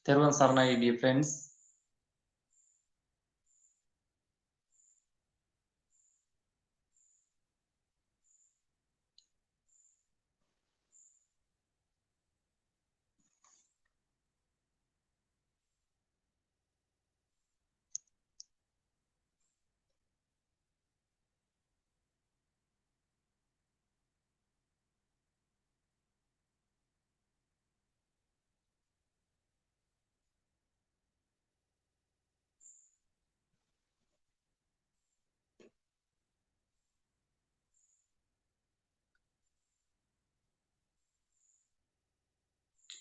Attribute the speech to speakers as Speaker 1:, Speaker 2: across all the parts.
Speaker 1: Thervan Saranai, dear friends.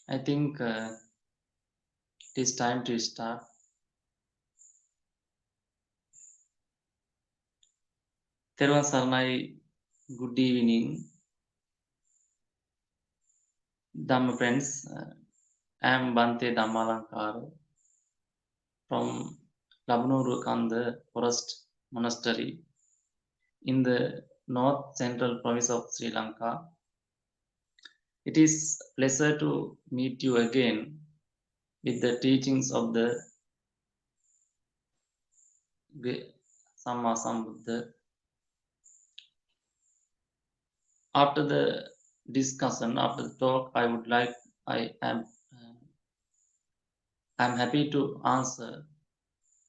Speaker 1: I think it is time to start. Thervan Saranai, good evening. Dhamma friends, I am Bhante Dhammalankara from Labnurukanda Forest Monastery in the north central province of Sri Lanka. It is a pleasure to meet you again with the teachings of the Sammasambuddha. After the discussion, after the talk, I am happy to answer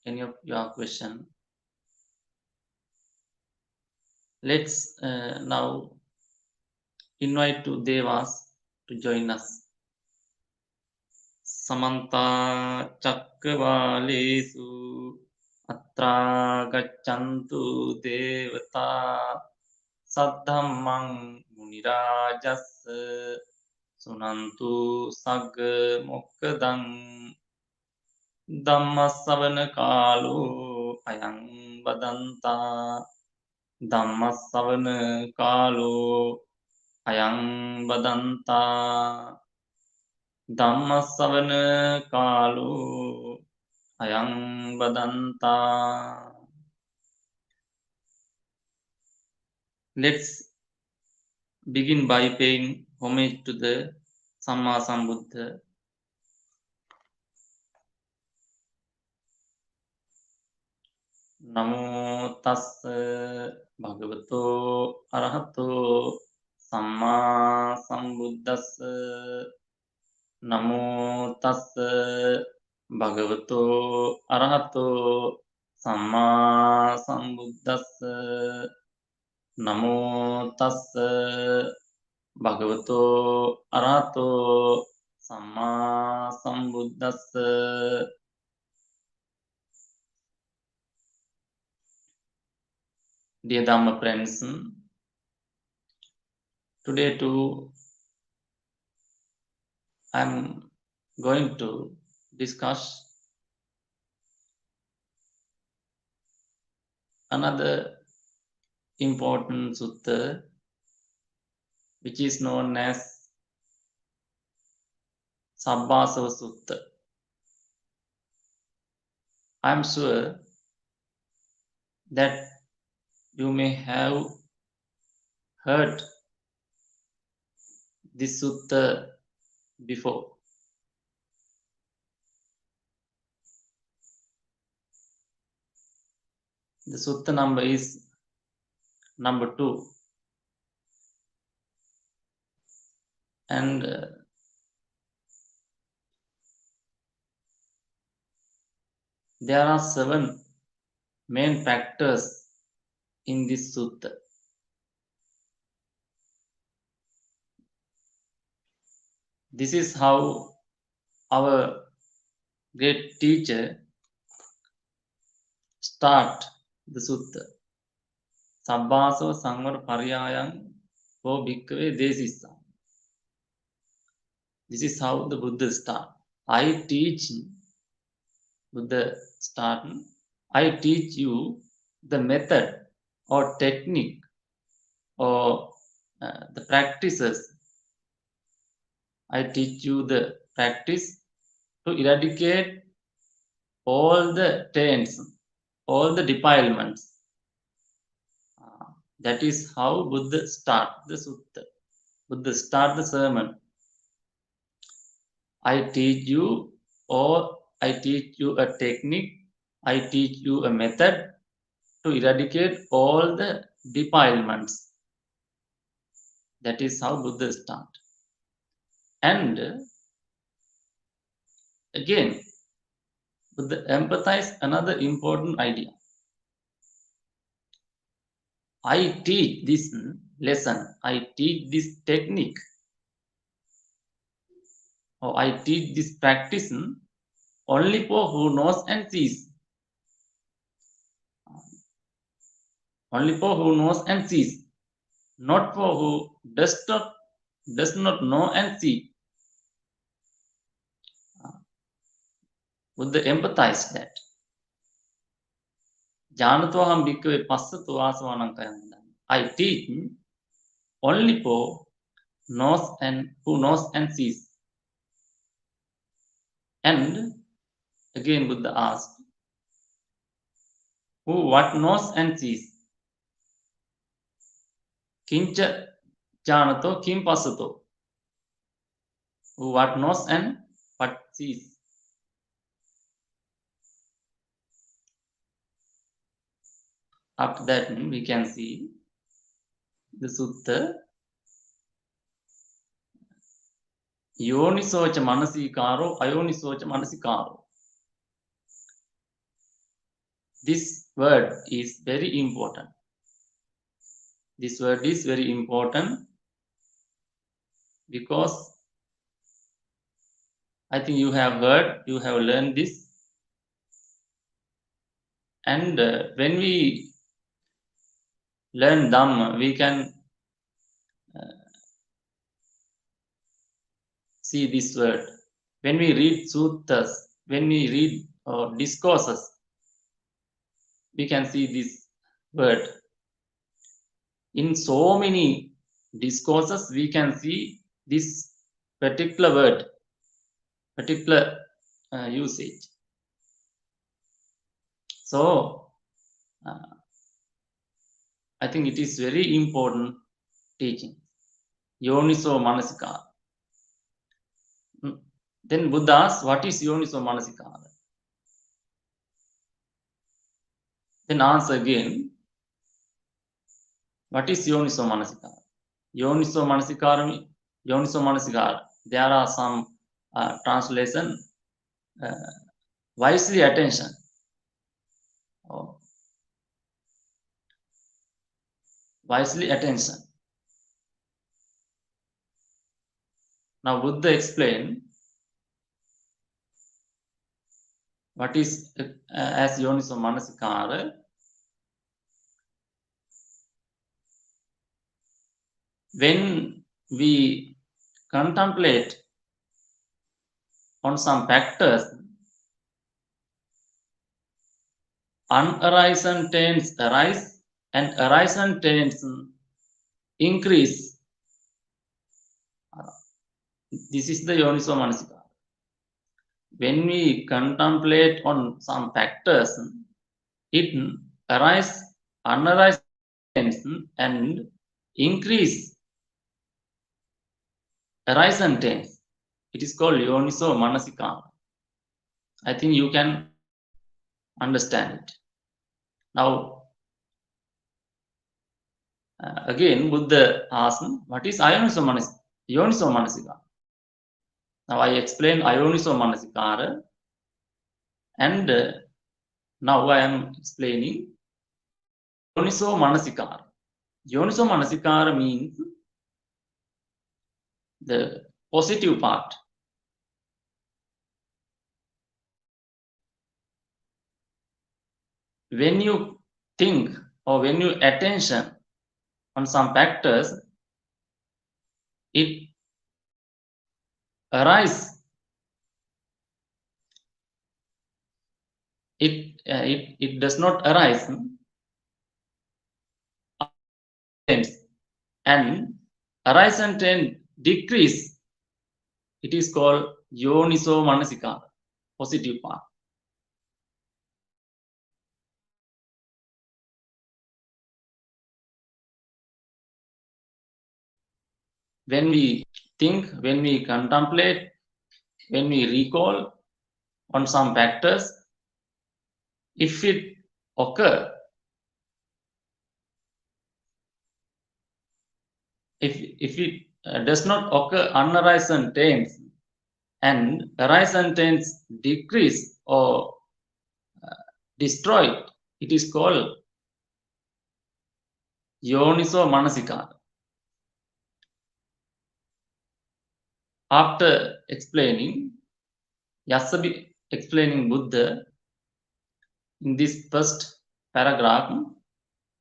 Speaker 1: any of your question. Let's now invite to Devas to join us. Samanta Chakravalesu Atra Gachantu Devata Saddhammang Munirajas Sunantu Sag Mokkadang Dhammasavana Kalu Ayang Badanta Dhammasavana Kalu Ayang Badanta Dhammasavana Kalu Ayang Badanta. Let's begin by paying homage to the Sammasambuddha. Namo tassa bhagavato arahato samma sambuddhassa. Namo tassa bhagavato arahato samma sambuddhassa. Namo tassa bhagavato arahato samma sambuddhassa. Dear Dhamma friends, today too I am going to discuss another important sutta which is known as Sabbasava Sutta. I am sure that you may have heard this sutta before. The sutta number is number 2. And there are 7 main factors in this sutta. This is how our great teacher start the sutta. Sabbasava Samvara Paryayang Ho Bhikkhave Desissa. This is how the Buddha start. I teach you the method or technique or the practices. I teach you the practice to eradicate all the taints, all the defilements. That is how Buddha start the sutta. Buddha start the sermon. I teach you or I teach you a technique, I teach you a method to eradicate all the defilements. That is how Buddha started. And again, Buddha emphasized another important idea. I teach this lesson, I teach this technique, or I teach this practice only for who knows and sees. Only for who knows and sees, not for who does not know and see. Buddha empathized that. Janatoham bhikkhave passato asavanankayam. I teach only for knows and who knows and sees. And again Buddha asked, who what knows and sees? Kincha janato kim passato. Who what knows and what sees. After that we can see the sutta Yonisocha manasikaro, ayonisocha manasikaro. This word is very important. This word is very important because I think you have heard, you have learned this. And when we learn Dhamma, we can see this word. When we read suttas, when we read discourses, we can see this word. In so many discourses, we can see this particular word, particular usage. So, I think it is very important teaching. Yoniso Manasikara. Then Buddha asks, what is Yoniso Manasikara? Then answer again, what is Yoniso Manasikara? Yoniso Manasikara. There are some translation, wisely attention. Wisely attention. Now Buddha explained what is as Yoniso Manasikara. When we contemplate on some factors, unarisen tends arise and arisen tends increase. This is the Yoniso Manasikara. When we contemplate on some factors, it arise, unarise and increase, arise and tends. It is called Yoniso Manasikara. I think you can understand it. Now, again, Buddha asked, what is Yoniso Manasikara? Now, I explained Yoniso Manasikara, and now I am explaining Yoniso Manasikara. Yoniso Manasikara means the positive part. When you think or when you attention on some factors, it arise. It does not arise and arise and tend decrease. It is called Yoniso Manasikara, positive part. When we think, when we contemplate, when we recall, on some factors. If it occur, if it does not occur unarisen tense and arisen tense decrease or destroyed, it is called Yoniso Manasikara. After explaining, Yasabi explaining Buddha, in this first paragraph,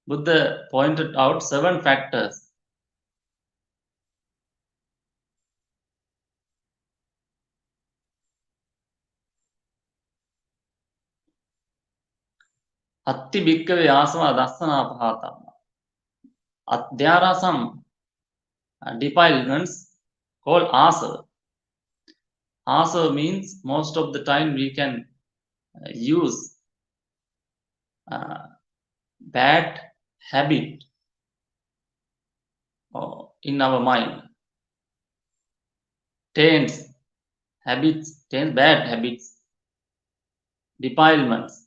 Speaker 1: Buddha pointed out 7 factors. Atti bhikkave asava dassana pahatama. There are some defilements called asava. Asava means most of the time we can use bad habit in our mind. Taints, habits, taints, bad habits, defilements.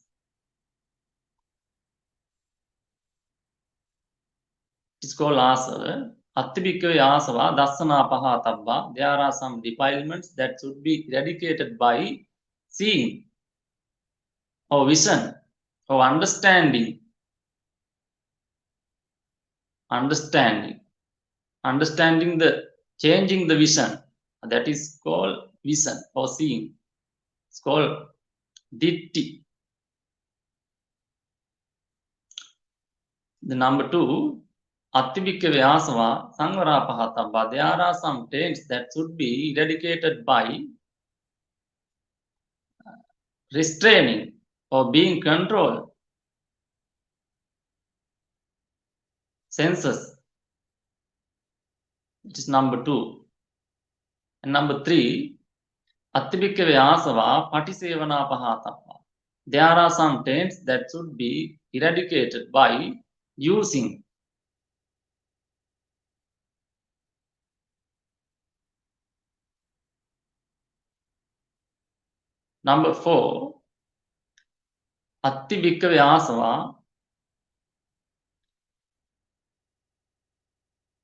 Speaker 1: It's called asava. Attibhikkhave asava dassana pahatabba. There are some defilements that should be eradicated by seeing or vision or understanding the changing the vision. That is called vision or seeing. It's called ditti. The number 2, attibhikkhave asava samvara pahatabba. There are some taints that should be eradicated by restraining or being controlled. Senses. It is number 2. And number 3, attibhikkhave asava patisevana pahatabba. There are some taints that should be eradicated by using. Number 4, attibhikkhave asava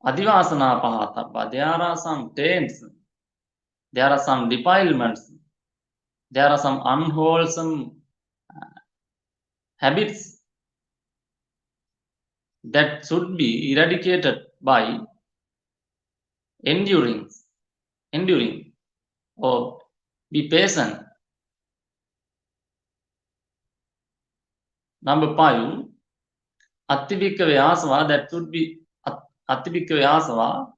Speaker 1: adivasana pahatabba. There are some taints, there are some defilements, there are some unwholesome habits that should be eradicated by enduring or be patient. Number 5, attibhikkhave asava, that should be attibhikkhave asava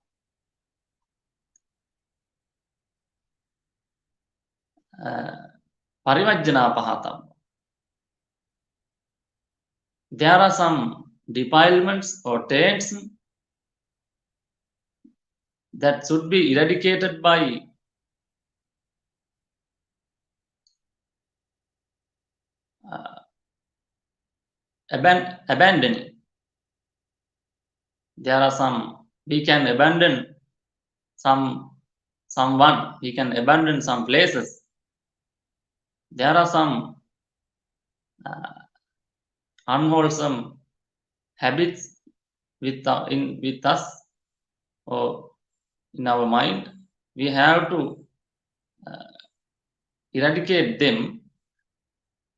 Speaker 1: parivajjana pahatabba. There are some defilements or taints that should be eradicated by abandoning. There are some, we can abandon someone, we can abandon some places. There are some unwholesome habits with us or in our mind. We have to eradicate them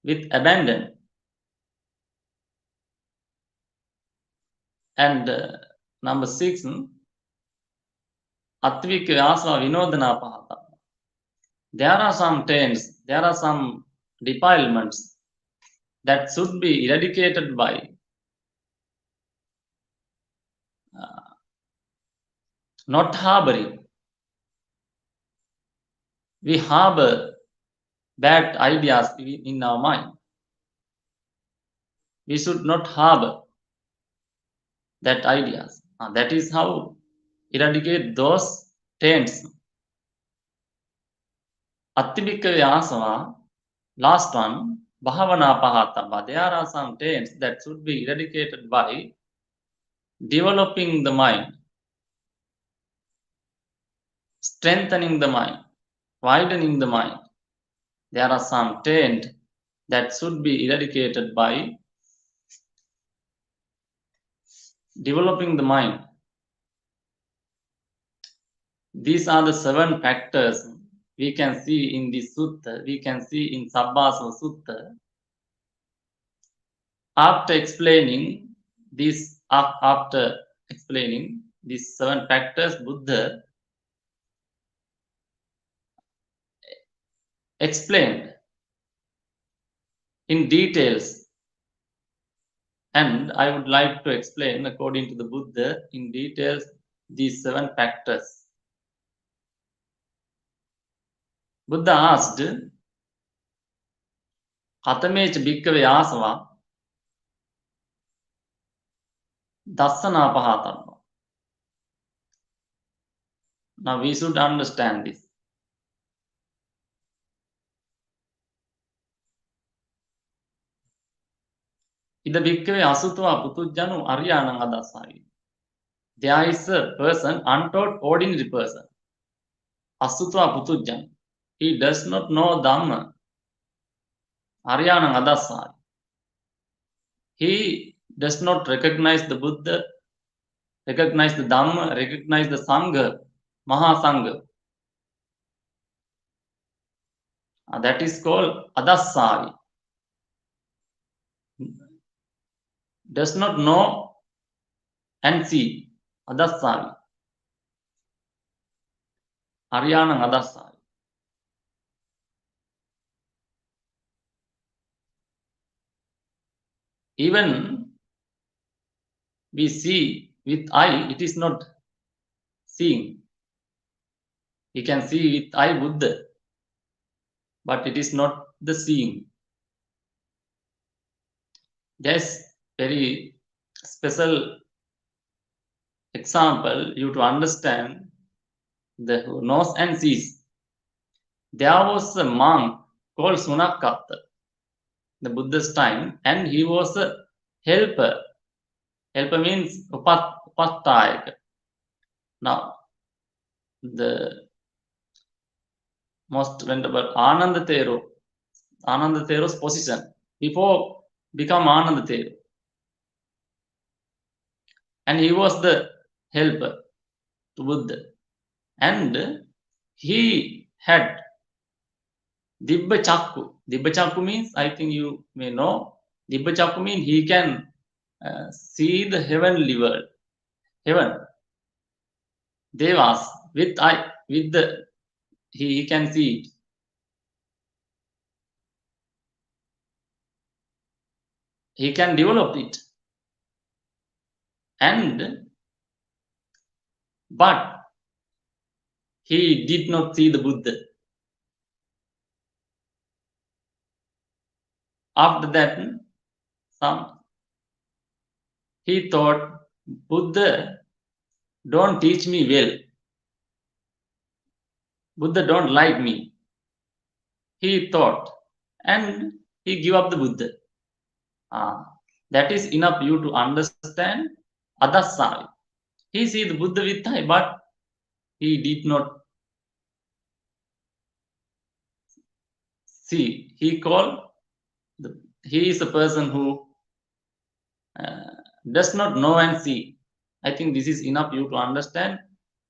Speaker 1: with abandon. And number 6, attibhikkhave asava vinodana pahatabba. There are some taints, there are some defilements that should be eradicated by not harboring. We harbor bad ideas in our mind. We should not harbor that ideas. That is how eradicate those taints. Attibhikkhave asava, last one, bhavana pahatabba. There are some taints that should be eradicated by developing the mind, strengthening the mind, widening the mind. there are some taint that should be eradicated by developing the mind. These are the 7 factors we can see in the sutta, we can see in Sabbasava Sutta. After explaining these 7 factors, Buddha explained in details, and I would like to explain according to the Buddha in details these 7 factors. Buddha asked, Katamecha bhikkhave asava dassana pahatanna. Now we should understand this. Ida bhikkhave asutva putujjanu aryanang adasai. There is a person, untaught, ordinary person. Asutva putujjan. He does not know Dhamma. Aryanang adasai. He does not recognize the Buddha, recognize the Dhamma, recognize the Sangha, Mahasangha. That is called adasai. Does not know and see. Adasai. Aryanang adasai. Even we see with eye, it is not seeing. We can see with eye Buddha, but it is not the seeing. There's very special example you to understand the who knows and sees. There was a monk called Sunakatta, the Buddha's time, and he was a helper. Helper means upastayaka. Now, the most venerable Ananda Thero's position before become Ananda Thero. And he was the helper to Buddha. And he had Dibba Chakku. Dibba Chakku means, I think you may know, Dibba Chakku means he can see the heavenly world. Heaven. Devas, with the he can see it. He can develop it. But he did not see the Buddha. After that, he thought, Buddha don't teach me well. Buddha don't like me. He thought, and he gave up the Buddha. That is enough you to understand adasai. He see the Buddha with eye, but he did not see. He is a person who does not know and see. I think this is enough you to understand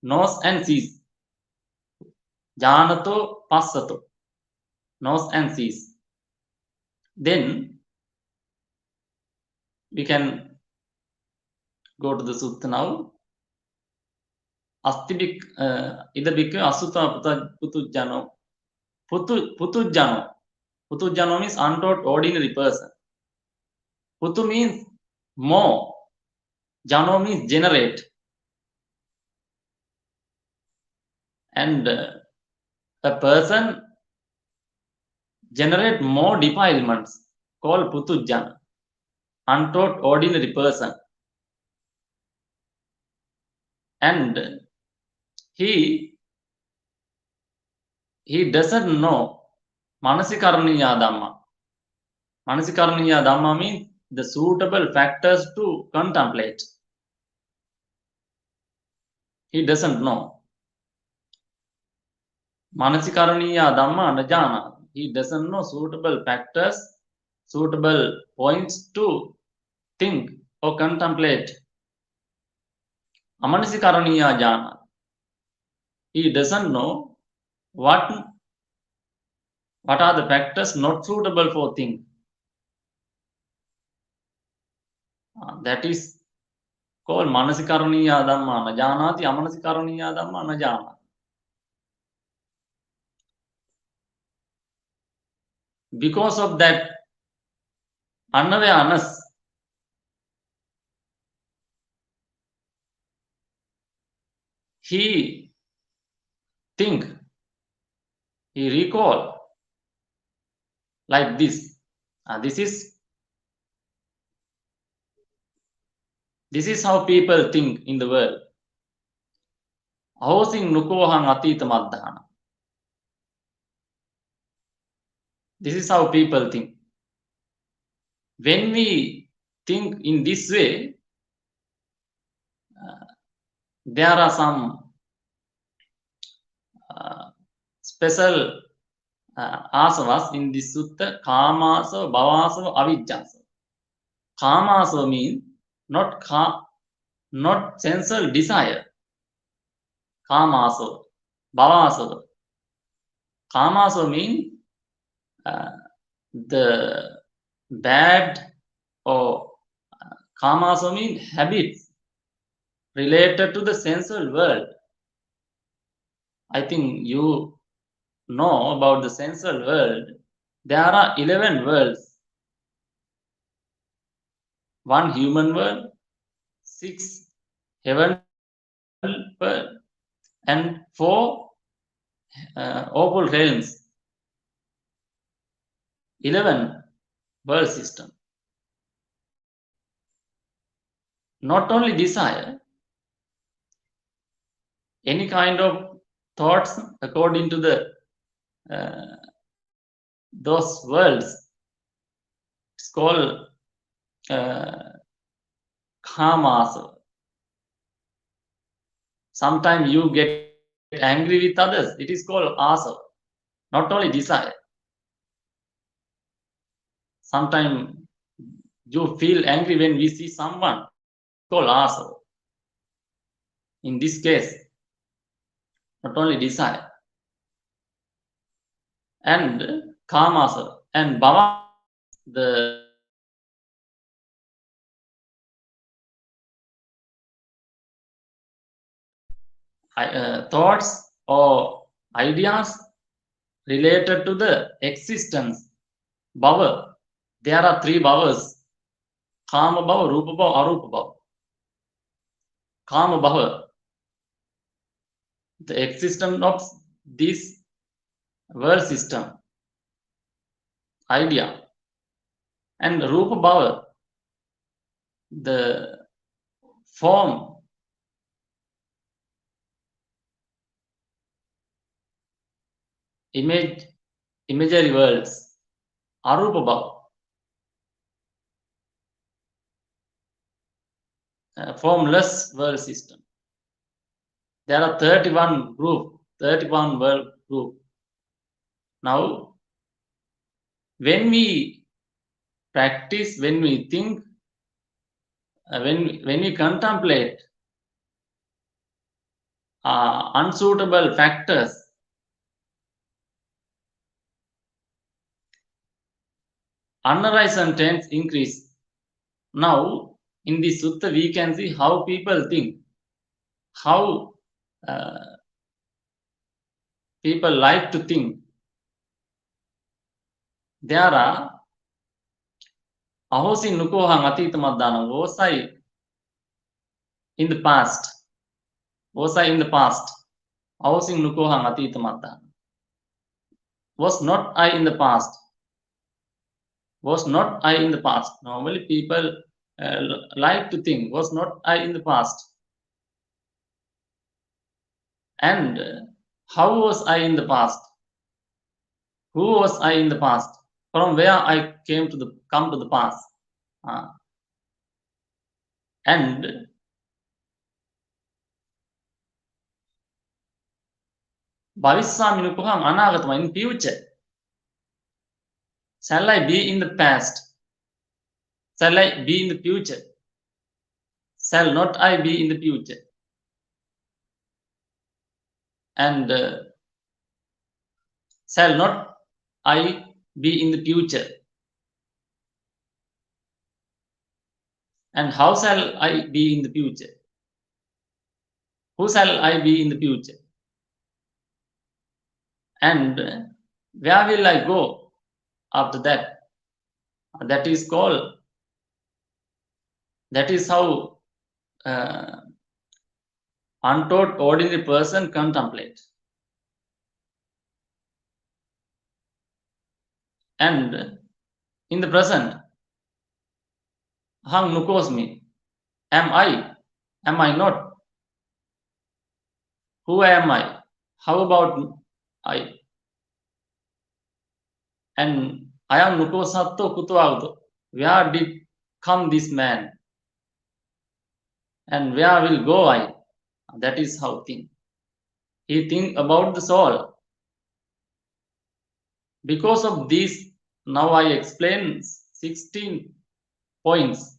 Speaker 1: knows and sees. Janato passato. Knows and sees. Then we can go to the sutta now. Astibik idabik asuta putujjano. Putujjano. Putujjano means untaught ordinary person. Putu means more. Jano means generate. And a person generate more defilements called putujjana. Untaught ordinary person. And he doesn't know Manasikaraniya Dhamma. Manasikaraniya Dhamma means the suitable factors to contemplate. He doesn't know. Manasikaraniya Dhamma na jana. He doesn't know suitable factors, suitable points to think or contemplate. Amanasikaraniya jana. He doesn't know what are the factors not suitable for think. That is called manasikaraniya dhamma na janati, amanasikaraniya dhamma na jana. Because of that unawareness, he think, he recall like this. This is how people think in the world. Ahosing nukohang atita maddhana. This is how people think. When we think in this way, there are some special asavas in this sutta. Kamasava, bhavasava, avijjasava. Kamasava means not sensual desire. Kamasava, bhavasava. Kamasava means the bad or kamasava means habits related to the sensual world. I think you know about the sensual world. There are 11 worlds. 1 human world, 6 heaven world, and 4 opal realms. 11 world system. Not only desire, any kind of thoughts according to the those worlds. It's called kamas. Sometimes you get angry with others. It is called asa. Not only desire. Sometimes you feel angry when we see someone. It's called asa. In this case, not only desire. And kamasa and bhava, the thoughts or ideas related to the existence. Bhava. There are 3 bhavas. Kama bhava, rupa bhava, arupa bhava. Kama bhava. The existence of this world system. Idea. And rupa bhava. The form. Imagery worlds. Arupa bhava. Formless world system. There are 31 world group. Now, when we practice, when we think, when we contemplate unsuitable factors, unarisen trends increase. Now, in this sutta, we can see how people think, how people like to think. There are ahosi nukohang atita maddana, wasai in the past. Wasai in the past. Ahosi nukohang atita maddana. Was not I in the past. Was not I in the past. Normally people like to think, was not I in the past. And how was I in the past? Who was I in the past? From where I come to the past. And bhaviswami nukohang anagatama, in future. Shall I be in the past? Shall I be in the future? Shall not I be in the future? And shall not I be in the future? And how shall I be in the future? Who shall I be in the future? And where will I go after that? That is how untaught ordinary person contemplate. And in the present, hang nukos me. Am I? Am I not? Who am I? How about I? And I am nukosatto kutuaudo. Where did come this man? And where will go I? That is how think. He think about the soul. Because of this, now I explain 16 points.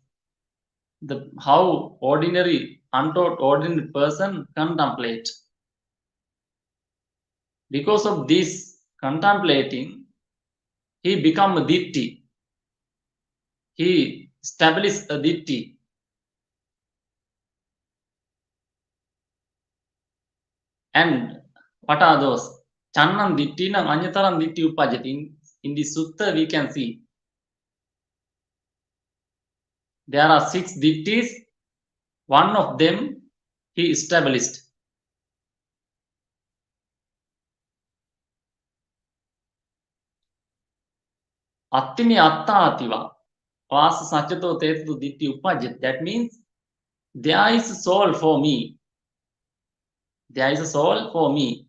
Speaker 1: How ordinary, untaught ordinary person contemplate. Because of this contemplating, he become a ditti. He established a ditti. And what are those? Channam ditti nam anyataram ditti upajati. In the sutta we can see there are 6 dittis. One of them he established. Attimi atta Vasa sachato tetu ditti upajati. That means there is a soul for me. There is a soul for me.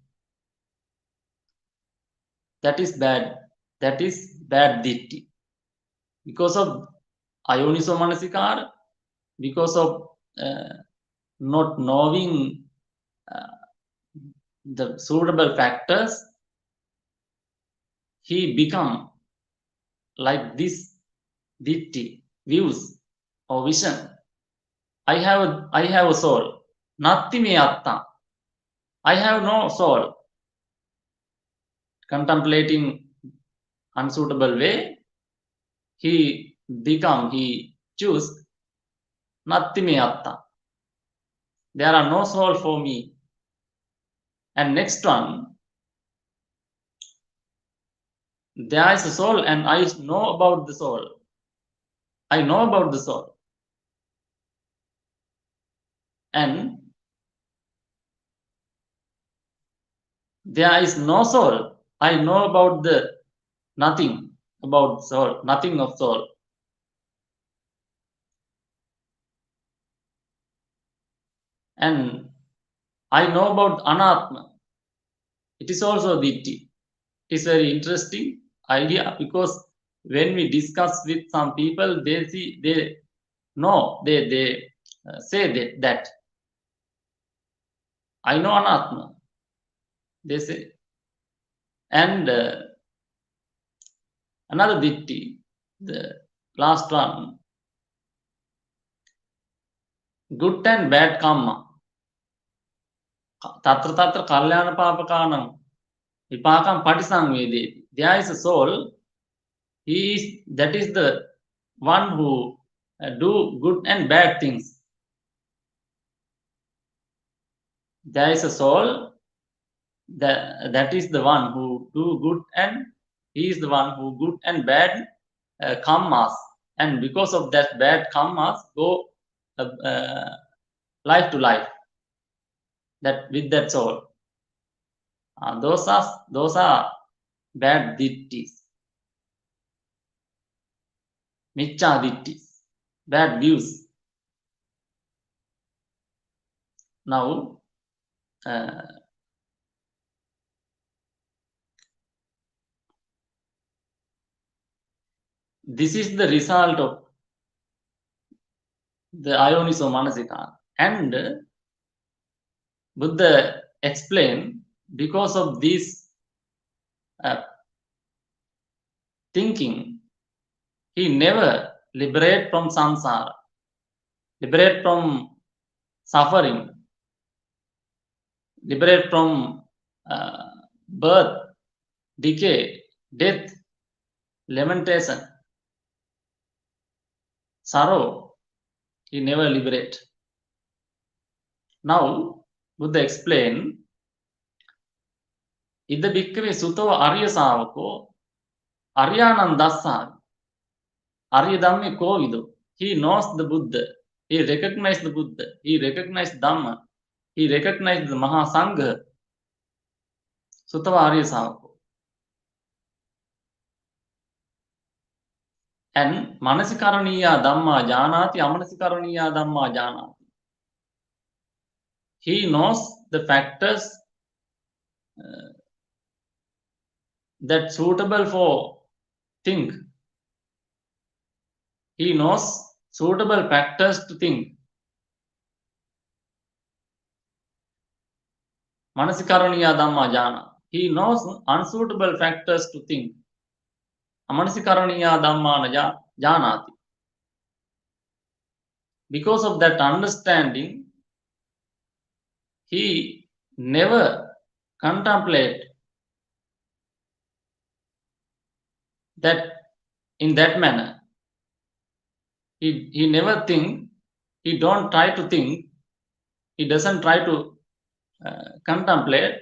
Speaker 1: That is bad. That is bad ditti. Because of ayoniso manasikara, because of not knowing the suitable factors, he become like this ditti, views or vision. I have a soul. Natti me atta. I have no soul. Contemplating unsuitable way, he choose natti me atta. There are no soul for me. And next one, there is a soul and I know about the soul. I know about the soul. And there is no soul. I know about the nothing about soul, nothing of soul. And I know about anatma. It is also ditti. It is very interesting idea because when we discuss with some people, they say that I know anatma. They say, and another ditti, the last one, good and bad karma. Tatra tatra kalyana papakanam vipakam patisangvedeti. There is a soul. That is the one who do good and bad things. There is a soul. That is the one who do good, and he is the one who good and bad karmas. And because of that bad karmas, go life to life. That with that soul. Those are bad dittis. Michcha dittis. Bad views. Now, this is the result of the Ayoniso Manasikara. And Buddha explained because of this thinking, he never liberate from samsara, liberate from suffering, liberate from birth, decay, death, lamentation, sorrow. He never liberate. Now, Buddha explain, Ida bhikkhave sutava arya savako aryanam dassami. Arya dhamme kovido. He knows the Buddha. He recognized the Buddha. He recognized Dhamma. He recognized the Mahasangha. Sutava arya savako. And manasikaraneya dhamma janati amanasikaraniya dhamma janati. He knows the factors that suitable for think. He knows suitable factors to think. Manasikaraneya dhamma jana. He knows unsuitable factors to think. Amanasikaraniya dhamma janati. Because of that understanding, he never contemplate that in that manner. He never think, he don't try to think, he doesn't try to contemplate,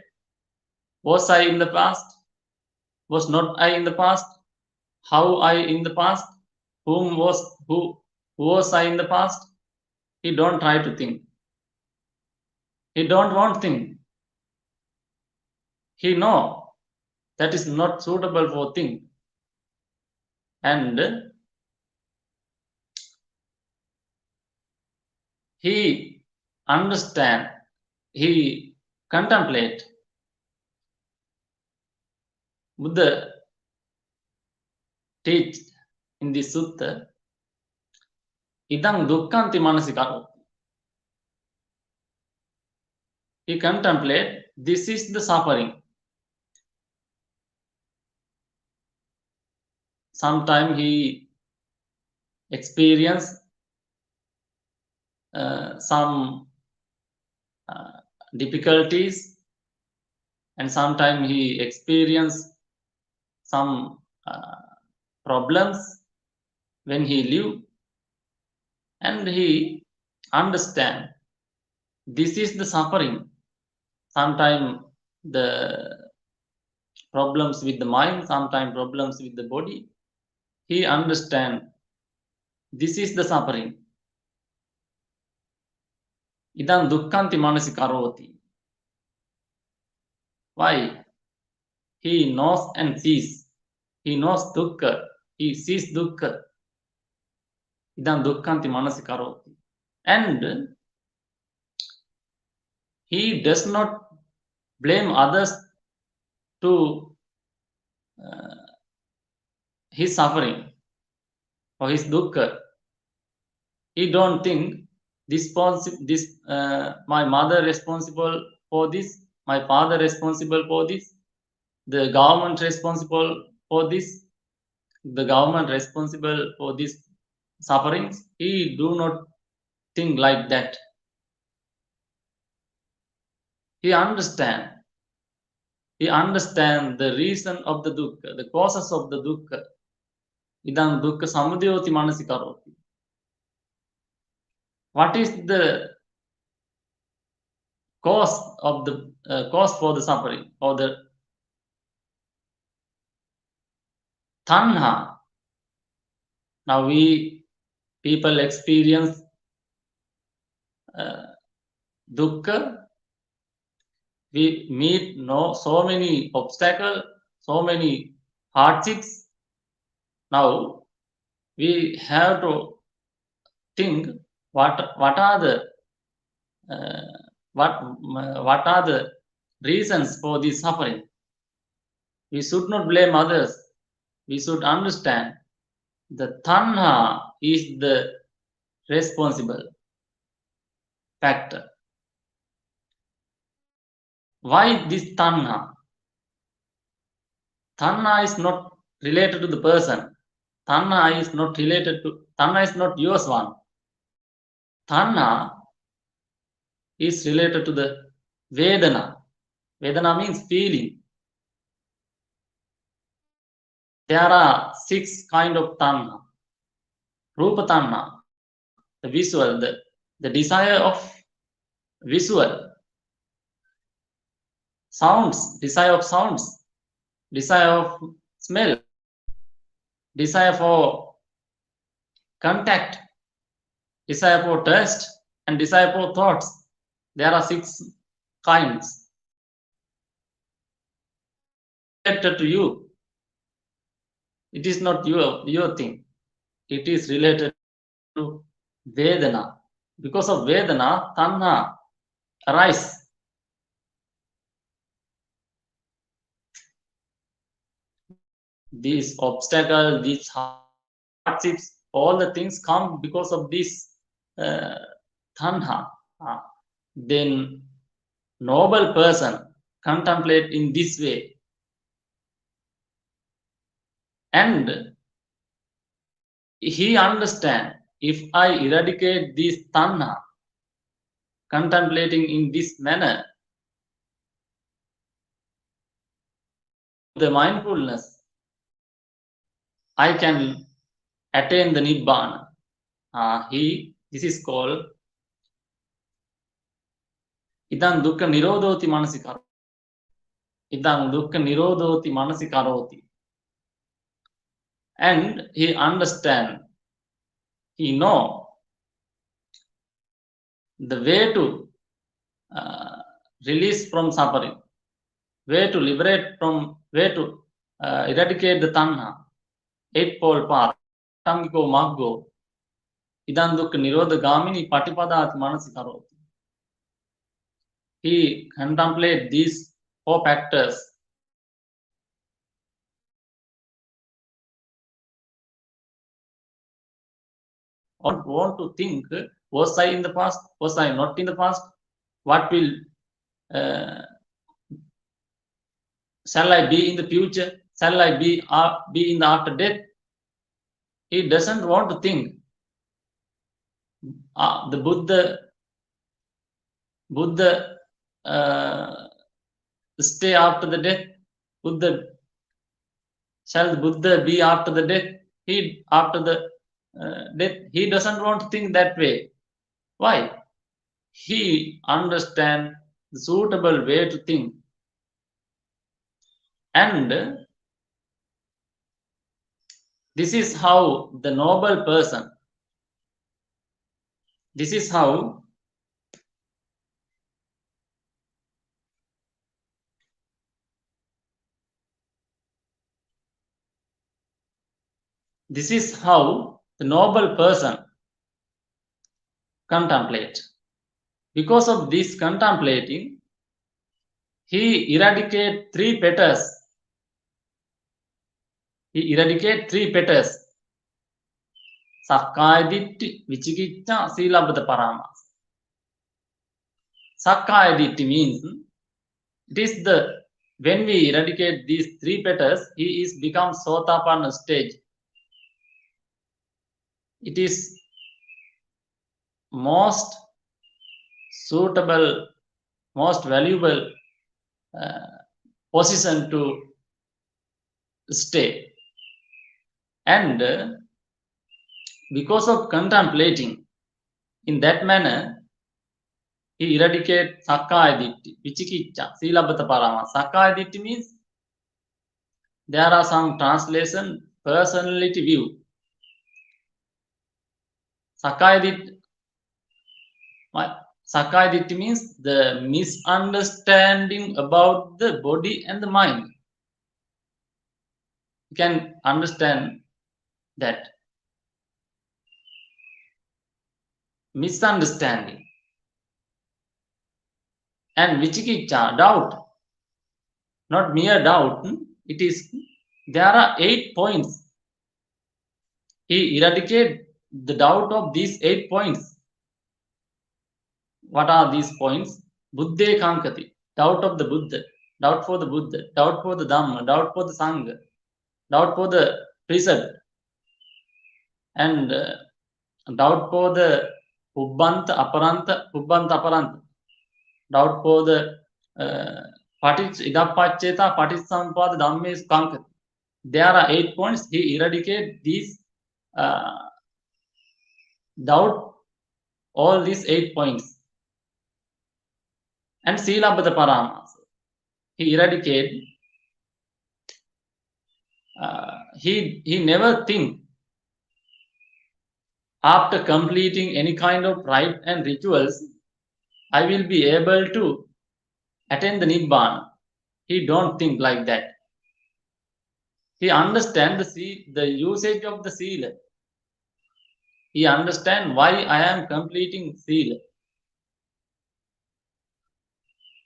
Speaker 1: was I in the past, was not I in the past, how I in the past, who was I in the past. He don't try to think. He don't want to think. He know that is not suitable for think. And he understand, he contemplate. Buddha teach in this sutta, idang dukkhanti manasikaro. He contemplate, this is the suffering. Sometimes he experience some difficulties, and sometimes he experience some problems when he live, and he understand this is the suffering. Sometimes the problems with the mind, sometimes problems with the body. He understand this is the suffering. Idam dukkhanti manasi karoti. Why? He knows and sees. He knows dukkha. He sees dukkha. Idam dukkhanti manasi karoti. And he does not blame others to his suffering or his dukkha. He don't think my mother responsible for this, my father responsible for this, the government responsible for this, the government responsible for these sufferings. He do not think like that. He understand the reason of the dukkha, the causes of the dukkha. Idam dukkha samudayoti manasi karoti. What is the cause of the cause for the suffering, or the tanha? Now people experience dukkha. We meet so many obstacles, so many hardships. Now we have to think what are the reasons for this suffering. We should not blame others. We should understand the tanha is the responsible factor. Why this tanha? Tanha is not related to the person. Tanha is not related to, Tanha is not yours one. Tanha is related to the Vedana. Vedana means feeling. There are 6 kind of Tanha. Rupa Tanha, the visual, the desire of visual. Sounds, desire of sounds, desire of smell, desire for contact, desire for taste, and desire for thoughts. There are 6 kinds. Related to you. It is not your thing. It is related to Vedana. Because of Vedana, Tanha arise. These obstacles, these hardships, all the things come because of this Tanha. Then noble person contemplate in this way, and he understand, if I eradicate this Tanha, contemplating in this manner, the mindfulness, I can attain the Nibbana. This is called Idam dukkha nirodhoti manasikaro. Idam dukkha nirodhoti manasikaroti. And he understand, he know the way to release from suffering, way to liberate from, way to eradicate the Tanha, eightfold path, Tangiko Maggo, Idam dukkha nirodha gamini patipadati manasikaroti. He contemplate these 4 factors. Or want to think, was I in the past? Was I not in the past? What will shall I be in the future? Shall I be in the after death? He doesn't want to think. The Buddha stay after the death. Shall the Buddha be after the death? He after the death, he doesn't want to think that way. Why? He understand the suitable way to think. And this is how the noble person, this is how the noble person contemplate. Because of this contemplating, he eradicate 3 fetters. He eradicate 3 fetters. Sakkaya Ditti, Vichikicca, Silabbata Paramas. Sakkaya Ditti means, it is when we eradicate these 3 fetters, he is become Sotapanna stage. It is most suitable, most valuable position to stay. And because of contemplating in that manner, he eradicate Sakkaya Ditti, Vichikicca, Silabbata Parama. Sakkaya Ditti means, there are some translation, personality view. Sakkaya Ditti means the misunderstanding about the body and the mind. You can understand that. Misunderstanding. And Vichikicca, doubt. Not mere doubt. It is, there are 8 points. He eradicate the doubt of these 8 points. What are these points? Buddhe Kankati, doubt of the Buddha, doubt for the Buddha, doubt for the Dhamma, doubt for the Sangha, doubt for the precept, and doubt for the Pubbanta Aparanta, doubt for the Idapacheta Patissampada Dhammes Kankat. There are 8 points. He eradicated these doubt, all these 8 points. And Silabhata Paramas, he eradicated. He never think after completing any kind of rite and rituals, I will be able to attain the Nibbana. He don't think like that. He understands the usage of the seal. He understands why I am completing seal.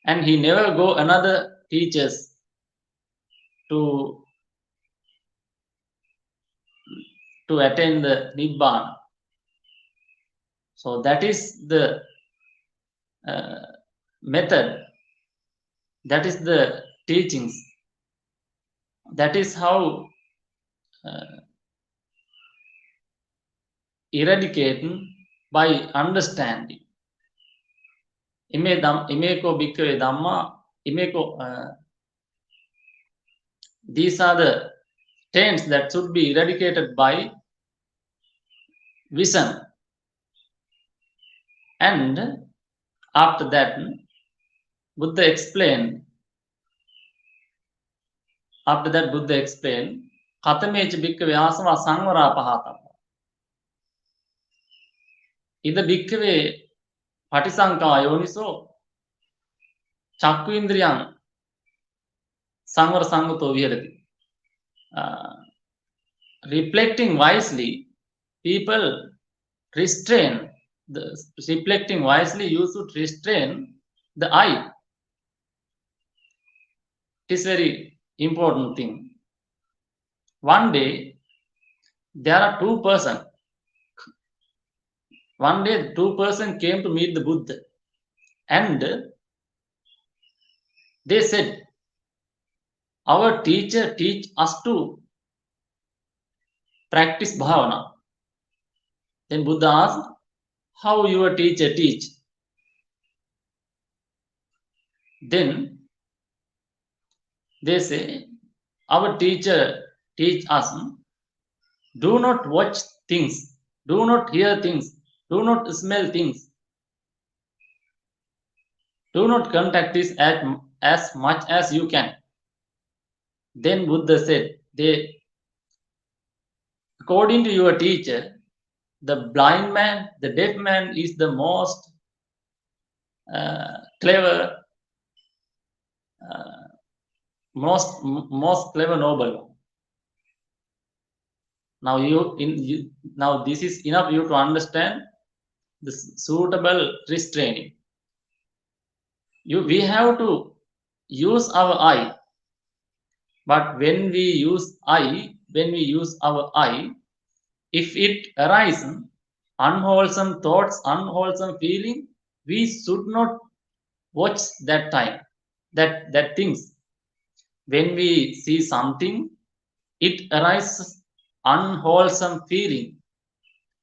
Speaker 1: And he never go another teachers to attain the Nibbana. So that is the method. That is the teachings. That is how eradicating by understanding. Imeko bhikkhave dhamma, these are the stains that should be eradicated by vision. And after that, Buddha explained, Katamecha bhikkhave asava samvara pahata. Ida bhikkhave patisanka yoniso chakku indriyam samvara sangato viharati. Reflecting wisely, people restrain. Reflecting wisely, you should restrain the eye. It is very important thing. One day, there are 2 persons. One day, 2 persons came to meet the Buddha, and they said, our teacher teach us to practice bhavana. Then Buddha asked, how your teacher teach? Then they say, our teacher teach us, do not watch things, do not hear things, do not smell things, do not contact this as much as you can. Then Buddha said, according to your teacher, the blind man, the deaf man is the most clever, most clever noble. Now now this is enough you to understand the suitable restraining. We have to use our eye, but when we use our eye, if it arises unwholesome thoughts, unwholesome feeling, we should not watch that time, that things. When we see something, it arises unwholesome feeling,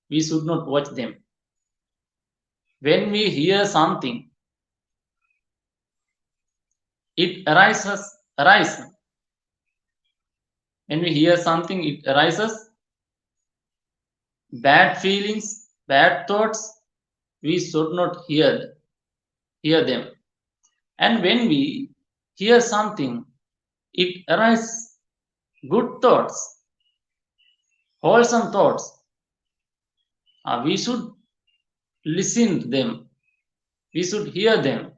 Speaker 1: we should not watch them. When we hear something, it arises. When we hear something, it arises bad feelings, bad thoughts, we should not hear them. And when we hear something, it arises good thoughts, wholesome thoughts. We should listen to them. We should hear them.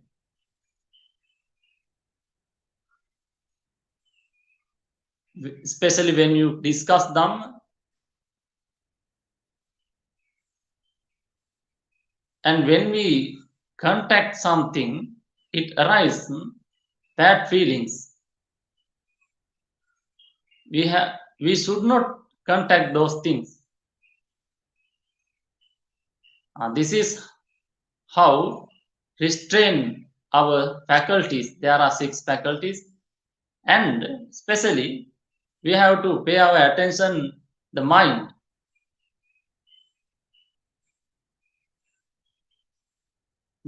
Speaker 1: Especially when you discuss Dhamma. And when we contact something, it arises bad feelings. We should not contact those things. This is how restrain our faculties. There are 6 faculties, and especially we have to pay our attention the mind.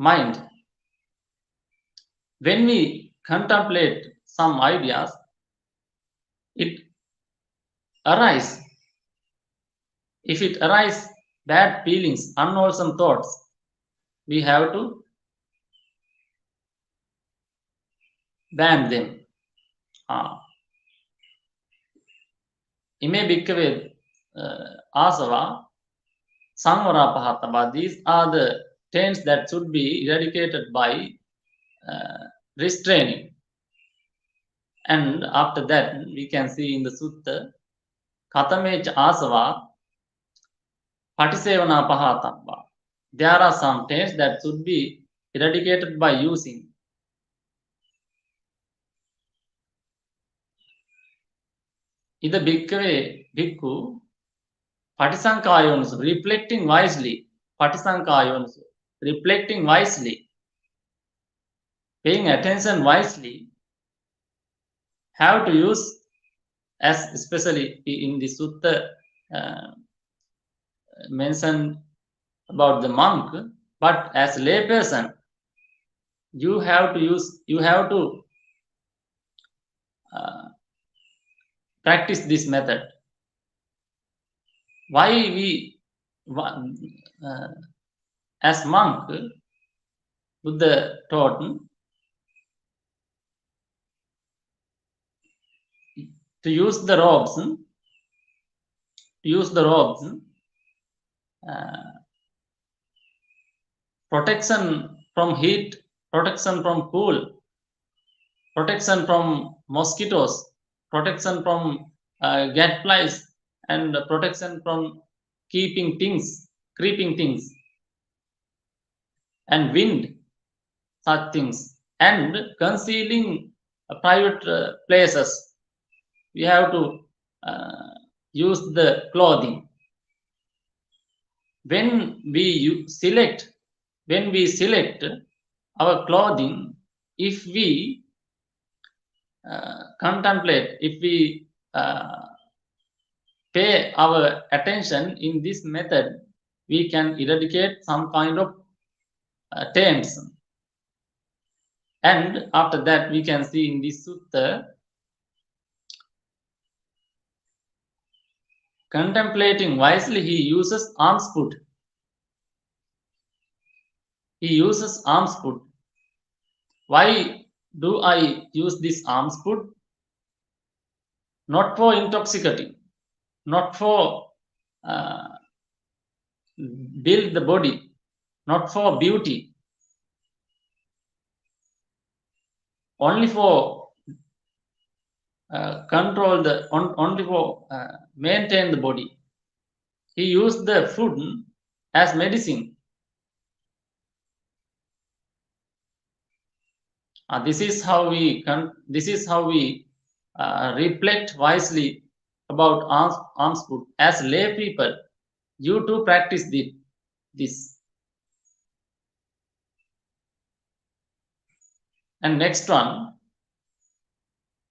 Speaker 1: mind. When we contemplate some ideas, it arises. If it arises bad feelings, unwholesome thoughts, we have to ban them. Ime bhikkave asava samvara pahatava. These are the taints that should be eradicated by restraining. And after that, we can see in the sutta, katamech asava patisevana pahatava. There are some taints that should be eradicated by using. Ida bhikkave bhikkhu patisankayonsu, reflecting wisely. Patisankayonsu, reflecting wisely, paying attention wisely, have to use, as especially in the sutta mentioned about the monk, but as lay person, you have to practice this method. Why we as monk, Buddha taught to use the robes, protection from heat, protection from cool, protection from mosquitoes, protection from gadflies, and protection from creeping things, and wind, such things, and concealing private places. We have to use the clothing. When we select our clothing, if we contemplate, if we pay our attention in this method, we can eradicate some kind of taints. And after that, we can see in this sutta, contemplating wisely, he uses alms food. Why do I use this alms food? Not for intoxicating, not for build the body, not for beauty, only for only for maintain the body. He used the food as medicine. This is how we reflect wisely about alms food. As lay people, you too practice this. And next one,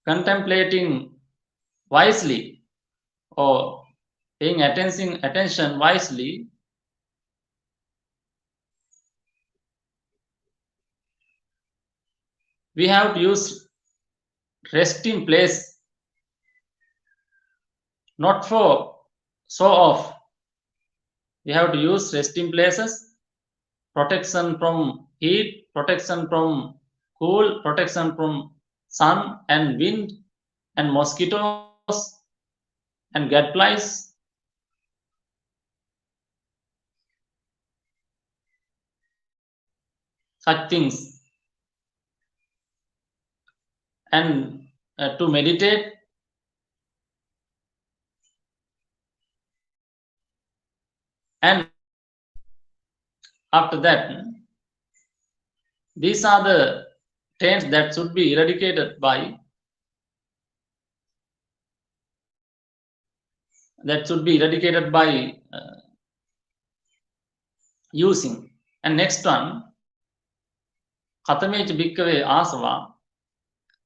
Speaker 1: contemplating wisely, or paying attention wisely, we have to use resting place, not for show off. We have to use resting places, protection from heat, protection from cool, protection from sun and wind and mosquitoes and gadflies. Such things. And to meditate, and after that, these are the taints that should be eradicated by using. And next one, katamecha bhikkave asava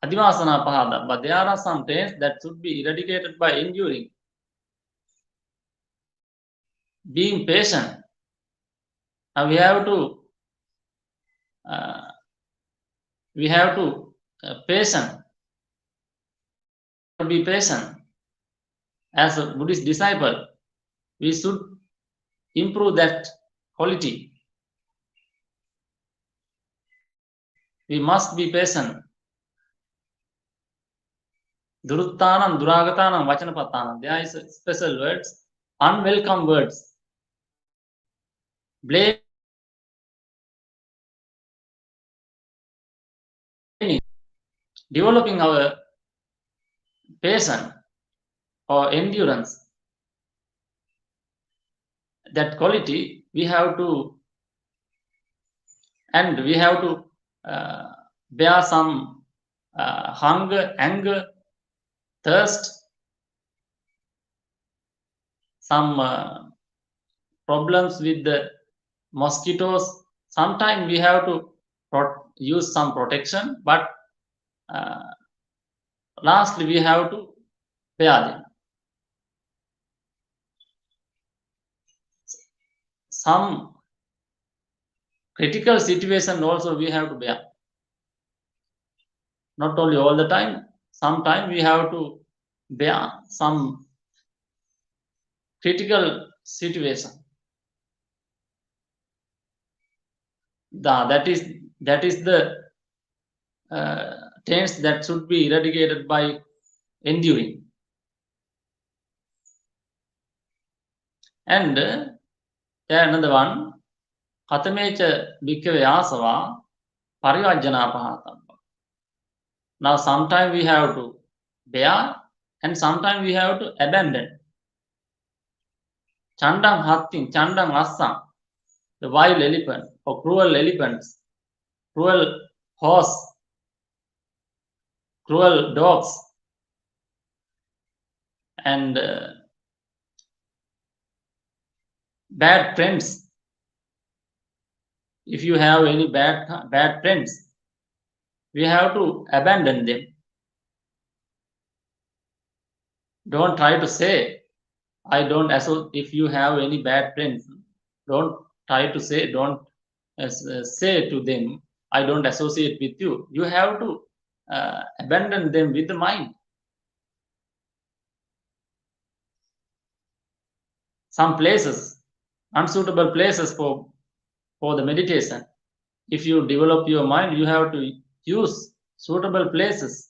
Speaker 1: adivasana pahada. But there are some taints that should be eradicated by enduring, being patient. Now we have to we have to be patient. As a Buddhist disciple, we should improve that quality. We must be patient. Duruttanam, duragatanam, vachanapatanam. There is special words, unwelcome words, blaming, developing our patience or endurance. That quality we have to, and we have to bear some hunger, anger, thirst, some problems with the mosquitoes. Sometimes we have to use some protection, but lastly we have to bear them. Some critical situation also we have to bear. Not only all the time, sometimes we have to bear some critical situation. That is the tense that should be eradicated by enduring. And another one, Katamecha Bhikkhave Asava Parivajjana Pahatam. Now sometimes we have to bear and sometimes we have to abandon. Chandang Hatting, Chandang Assam, the wild elephant or cruel elephants, cruel horse, cruel dogs, and bad friends. If you have any bad friends, we have to abandon them. Don't try to say, I don't associate. If you have any bad friends, don't try to say, don't say to them, I don't associate with you. You have to abandon them with the mind. Some places, unsuitable places for the meditation. If you develop your mind, you have to use suitable places,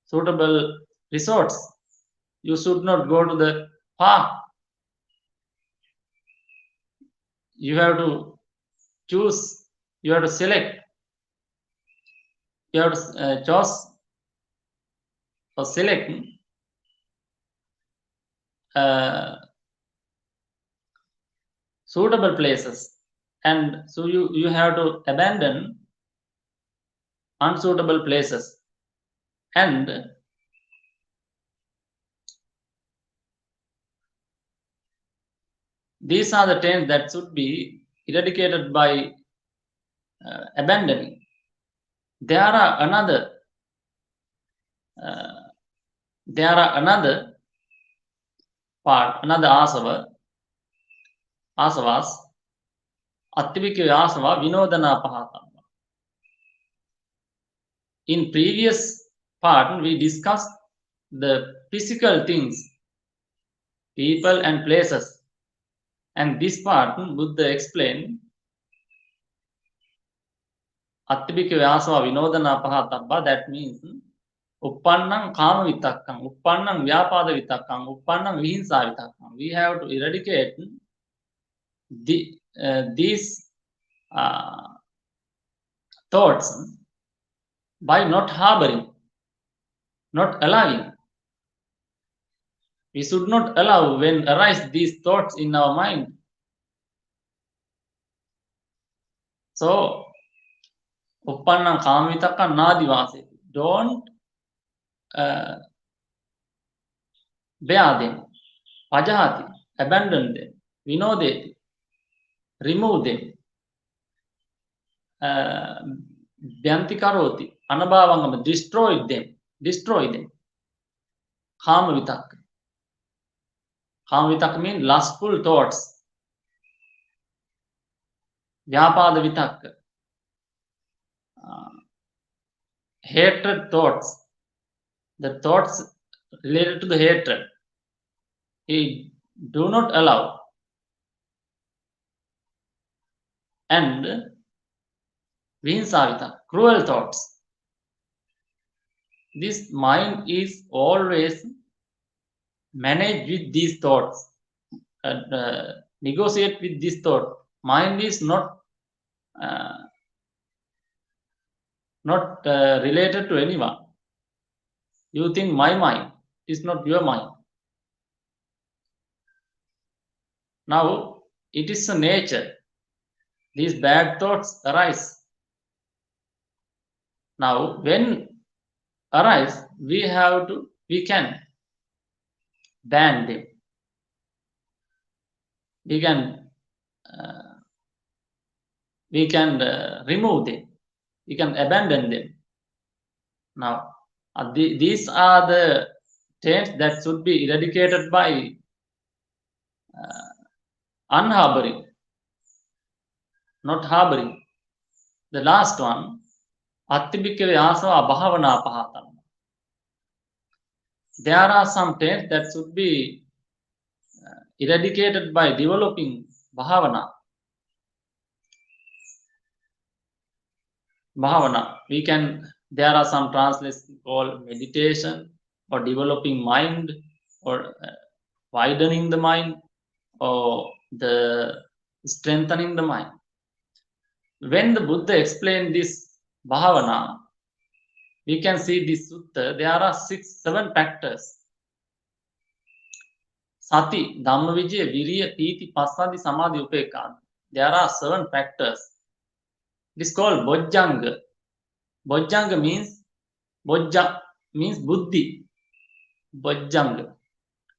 Speaker 1: suitable resorts. You should not go to the park. You have to choose, you have to select, you have to choose or select suitable places, and so you have to abandon unsuitable places. And these are the 10 that should be eradicated by abandoning. There are another part, another asavas, attivika asava vinodana pahatam. In previous part, we discussed the physical things, people and places. And this part, Buddha explained, Attibhika Vyasava Vinodana Pahatabba, that means Uppannam Kama Vitakkam, Uppannam Vyapada Vitakkam, Uppannam Vihinsa Vitakkam. We have to eradicate these thoughts by not harboring, not allowing. We should not allow when arise these thoughts in our mind. So, Uppannam Kama Vitakkam Nadivase. Don't bear them, pajahati, abandon them, vinodeti, remove them, byanti karoti, anabhavangam, destroy them. Kama vitakka. Kama vitakka means lustful thoughts. Vyapada vitakka. hatred thoughts, the thoughts related to the hatred, he do not allow. And Vihinsavita, cruel thoughts. This mind is always managed with these thoughts, negotiate with this thought. Mind is not related to anyone. You think my mind is not your mind. Now it is a nature. These bad thoughts arise. Now when arise, we can ban them. We can remove them. We can abandon them. Now these are the traits that should be eradicated by unharboring, not harboring. The last one, attibhikkhave asava bhavana pahatana. There are some traits that should be eradicated by developing bhavana. Bhavana. There are some translations called meditation or developing mind or widening the mind or the strengthening the mind. When the Buddha explained this bhavana, we can see this sutta, there are 7 factors. Sati, Dhammavijaya, Viriya, Piti, Passadi, Samadhi, Upekkhana. There are 7 factors. It is called Bojjanga. Bojjanga means buddhi. Bojjanga.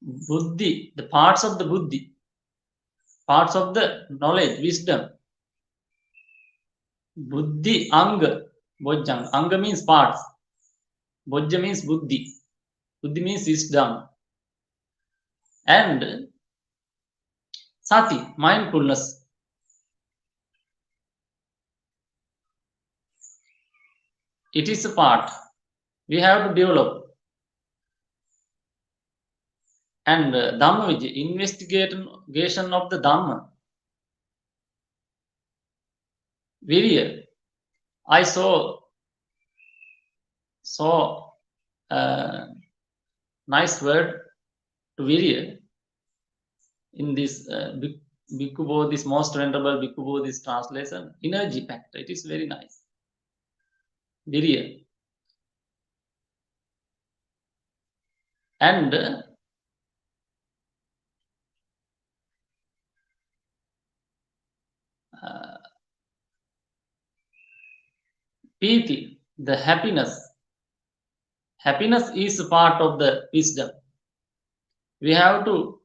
Speaker 1: Buddhi, the parts of the buddhi, parts of the knowledge, wisdom. Buddhi anga, Bojjanga. Anga means parts. Bojja means buddhi. Buddhi means wisdom. And sati, mindfulness. It is a part we have to develop. And Dhammavijaya, investigation of the Dhamma. Virya, I saw nice word to Virya in this Bhikkhu Bodhi's most venerable Bhikkhu Bodhi's translation, energy factor. It is very nice. Virya. And Piti, the happiness. Happiness is a part of the wisdom. We have to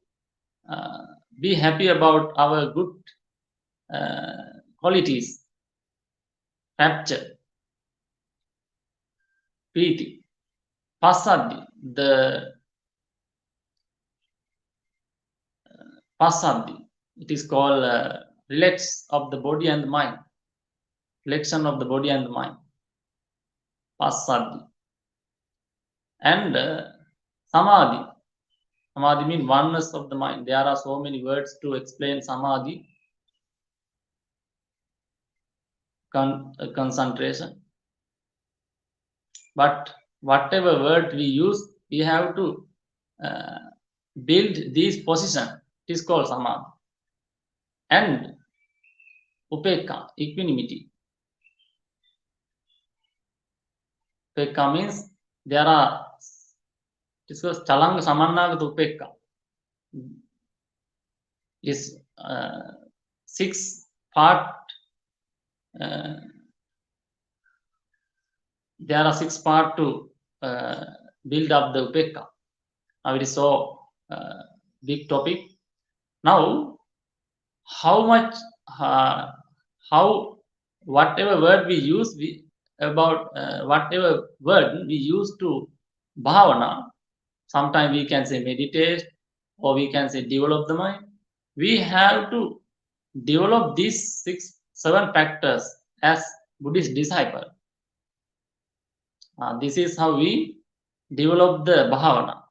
Speaker 1: be happy about our good qualities. Rapture. Piti. Passaddhi, the Passaddhi. It is called relax of the body and the mind. Relaxation of the body and the mind. Passaddhi. And Samadhi. Samadhi means oneness of the mind. There are so many words to explain Samadhi. Concentration. But whatever word we use, we have to build this position. It is called Samadhi. And Upekka, equanimity. Upekka means there are, it is called Chalanga Samannagata Upekka. Is 6 part. There are 6 parts to build up the Upekka. Now it is so big topic. Now, whatever word we use, whatever word we use to bhavana, sometimes we can say meditate or we can say develop the mind. We have to develop these 7 factors as Buddhist disciple. This is how we develop the bhavana.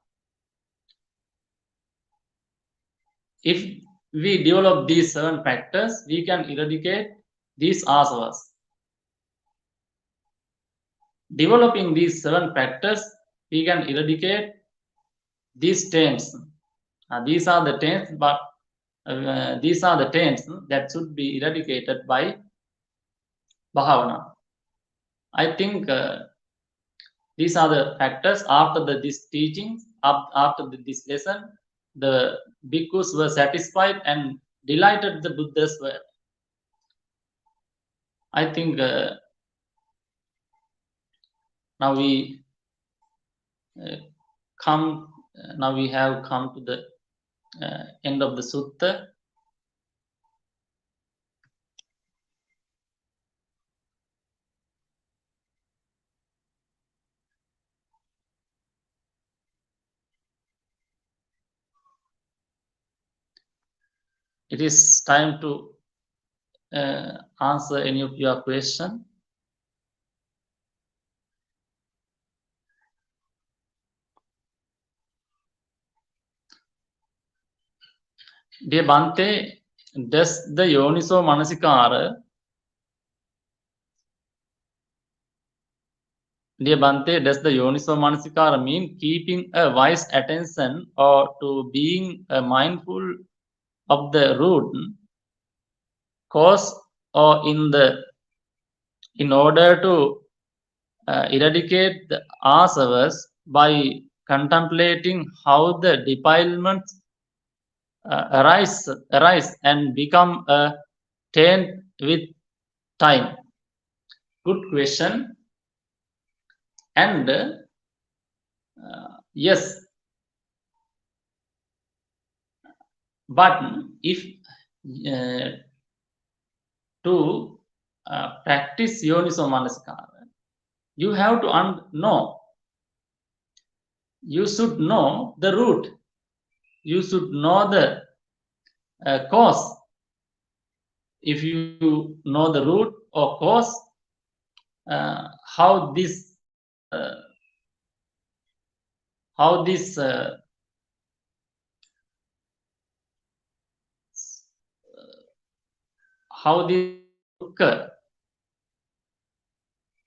Speaker 1: If we develop these 7 factors, we can eradicate these asavas. Developing these 7 factors, we can eradicate these taints. These are the taints, but these are the taints that should be eradicated by bhavana. I think these are the factors. After this teaching, after this lesson, the bhikkhus were satisfied and delighted the Buddha's word. I think now we have come to the end of the sutta. It is time to answer any of your question. Dear Bhante, does the Yoniso Manasikara mean keeping a wise attention or to being mindful of the root cause, or in order to eradicate the asavas by contemplating how the defilements arise and become a taint with time? Good question. And yes, but if to practice Yoniso Manasikara, you have to know. You should know the root. You should know the cause. If you know the root or cause, how this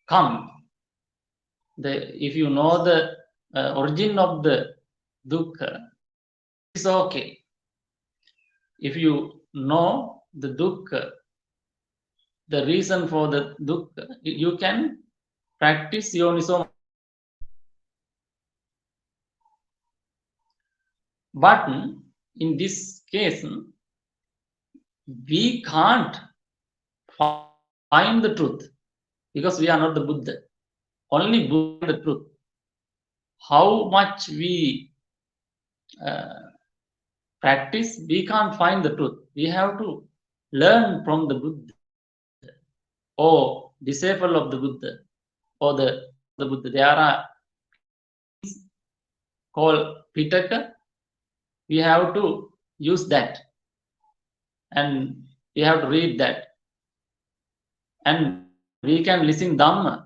Speaker 1: come. If you know the origin of the dukkha, it's okay. If you know the dukkha, the reason for the dukkha, you can practice Yoniso. But in this case, we can't find the truth because we are not the Buddha. Only Buddha the truth. How much we practice, we can't find the truth. We have to learn from the Buddha or disciple of the Buddha or the Buddha. There are called Pitaka. We have to use that and we have to read that, and we can listen Dhamma.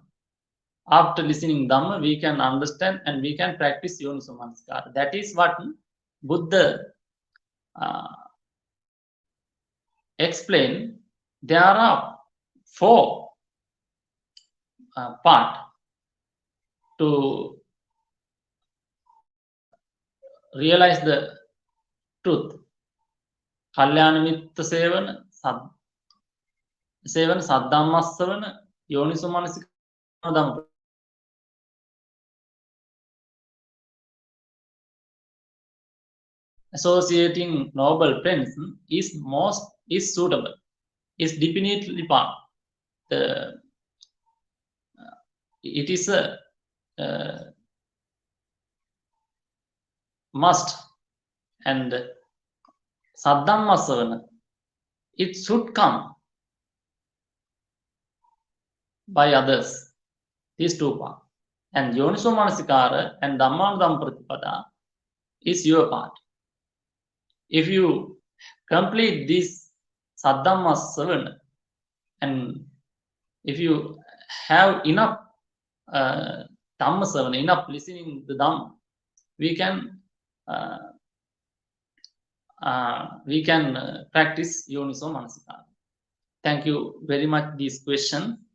Speaker 1: After listening Dhamma, we can understand and we can practice Yoniso Manasikara. That is what Buddha explained. There are 4 parts to realize the truth. Kalyana Mitta Sevana, Saddhammasavana, Yoniso Manasikara, associating noble friends is suitable, is definitely part. It is a must. And Saddhammasavana, it should come by others. These 2 parts. And Yoniso Manasikara and Dhammanudam Pratipada is your part. If you complete this 7, and if you have enough Dhamma Savana, enough listening the Dhamma, we can practice Yoniso Manasikara. Thank you very much this question.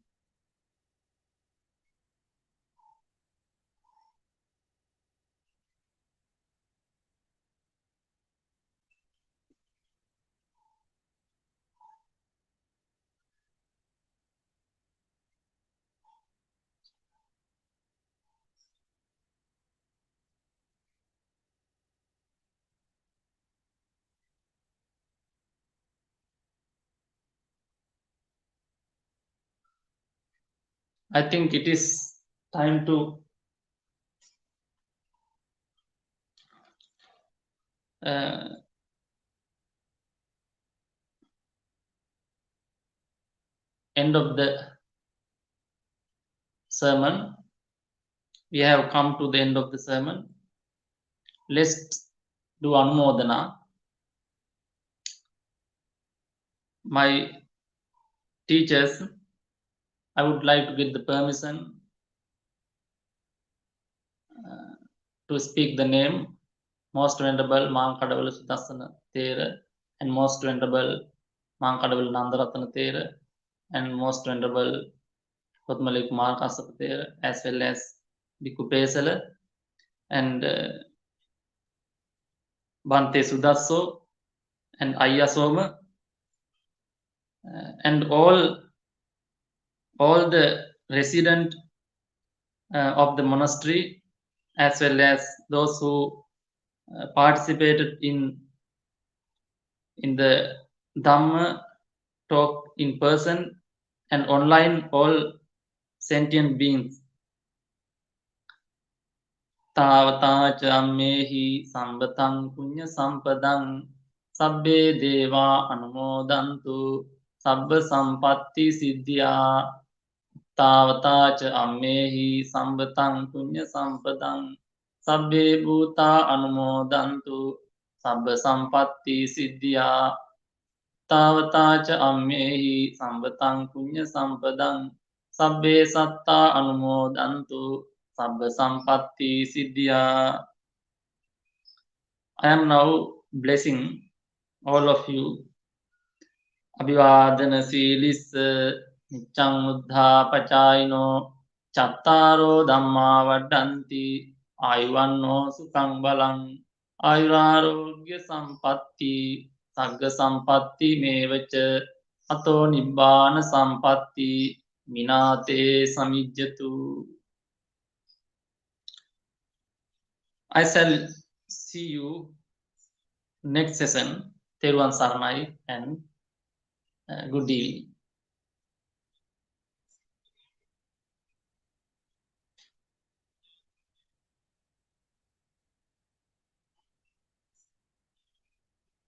Speaker 1: I think it is time to end of the sermon. We have come to the end of the sermon. Let's do Anumodana. My teachers, I would like to get the permission to speak the name Most Venerable Mankadawala Sudassana Thera and Most Venerable Mankadawala Nandaratana Thera and Most Venerable Kotmalik Kumar Kasapa Thera, as well as Bhikkhu Pesala and Bhante Sudasso and Ayasoma and all the resident of the monastery, as well as those who participated in the Dhamma talk in person and online, all sentient beings. Tavata cha ammehi sambatang punya sampadang sabbe deva anumodantu sabba sampatti siddhya. Tavata cha ammehi sambatang punya sampadang sabbe bhuta anumodantu sabba sampatti siddhya. Tavata cha ammehi sambatang punya sampadang sabbe satta anumodantu sabba sampatti siddhya. I am now blessing all of you. Abhivadana silissa niccang muddha pacayino chattaro dhamma vaddanti ayuvanno sukhang balang ayurarogya sampatti sagga sampatti mevacha ato nibbana sampatti minate samijjatu. I shall see you next session. Teruvan Saranai and good evening.